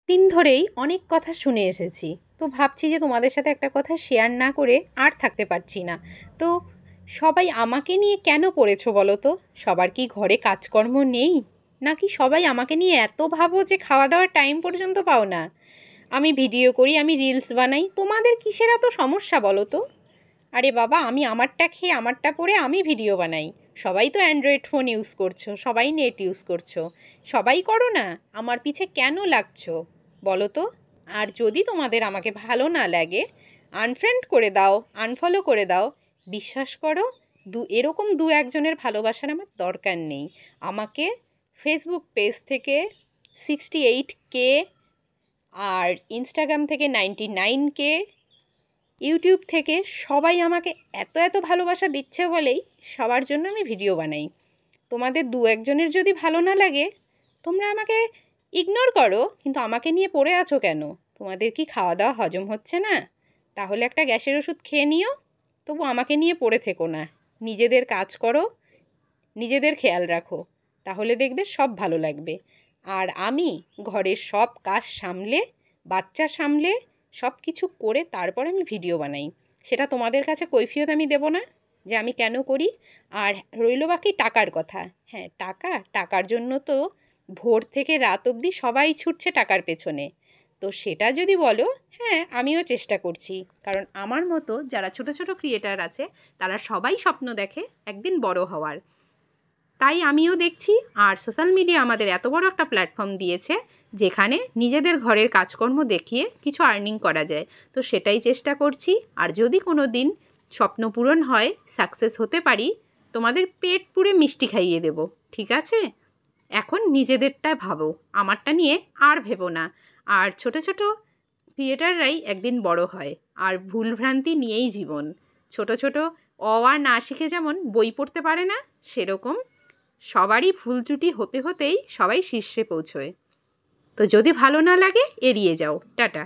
দিন ধরেই অনেক কথা শুনে এসেছি। তো ভাবছি যে তোমাদের সাথে একটা কথা শেয়ার না করে আর থাকতে পারছি না। তো সবাই আমাকে নিয়ে কেন পড়েছো বলো তো? সবার কি ঘরে কাজকর্ম নেই? নাকি সবাই আমাকে নিয়ে এত ভাবো যে খাওয়া দাওয়ার টাইম পর্যন্ত পাও না? আমি ভিডিও করি, আমি রিলস বানাই, তোমাদের কিসের এত সমস্যা বলো তো? আরে বাবা, আমি আমারটা খেয়ে আমারটা পরে আমি ভিডিও বানাই। সবাই তো অ্যান্ড্রয়েড ফোন ইউজ করছো, সবাই নেট ইউজ করছো, সবাই করো না? আমার পিছে কেন লাগছো বলো তো? আর যদি তোমাদের আমাকে ভালো না লাগে, আনফ্রেন্ড করে দাও, আনফলো করে দাও। বিশ্বাস করো, এরকম দু একজনের ভালোবাসার আমার দরকার নেই। আমাকে ফেসবুক পেজ থেকে 68K, আর ইনস্টাগ্রাম থেকে 99K, ইউটিউব থেকে সবাই আমাকে এত এত ভালোবাসা দিচ্ছে বলেই সবার জন্য আমি ভিডিও বানাই। তোমাদের দু একজনের যদি ভালো না লাগে, তোমরা আমাকে ইগনোর করো, কিন্তু আমাকে নিয়ে পড়ে আছো কেন? তোমাদের কি খাওয়া দাওয়া হজম হচ্ছে না? তাহলে একটা গ্যাসের ওষুধ খেয়ে নিও, তবু আমাকে নিয়ে পড়ে থেকো না। নিজেদের কাজ করো, নিজেদের খেয়াল রাখো, তাহলে দেখবে সব ভালো লাগবে। আর আমি ঘরের সব কাজ সামলে, বাচ্চা সামলে, সব কিছু করে তারপর আমি ভিডিও বানাই। সেটা তোমাদের কাছে কৈফিয়ত আমি দেব না যে আমি কেন করি। আর রইল বাকি টাকার কথা। হ্যাঁ, টাকার জন্য তো ভোর থেকে রাত অবধি সবাই ছুটছে টাকার পেছনে। তো সেটা যদি বলো, হ্যাঁ আমিও চেষ্টা করছি। কারণ আমার মতো যারা ছোট ছোট ক্রিয়েটার আছে, তারা সবাই স্বপ্ন দেখে একদিন বড় হওয়ার। তাই আমিও দেখছি। আর সোশ্যাল মিডিয়া আমাদের এত বড় একটা প্ল্যাটফর্ম দিয়েছে, যেখানে নিজেদের ঘরের কাজকর্ম দেখিয়ে কিছু আর্নিং করা যায়। তো সেটাই চেষ্টা করছি। আর যদি কোনো দিন স্বপ্ন পূরণ হয়, সাকসেস হতে পারি, তোমাদের পেট পুরে মিষ্টি খাইয়ে দেব। ঠিক আছে? এখন নিজেদেরটা ভাবো, আমারটা নিয়ে আর ভেবো না। আর ছোট ছোট ক্রিয়েটাররাই একদিন বড় হয়। আর ভুলভ্রান্তি নিয়েই জীবন। ছোট ছোট অ আ না শিখে যেমন বই পড়তে পারে না, সেরকম সবারই ভুল ত্রুটি হতে হতেই সবাই শীর্ষে পৌঁছয়। তো যদি ভালো না লাগে, এড়িয়ে যাও। টাটা।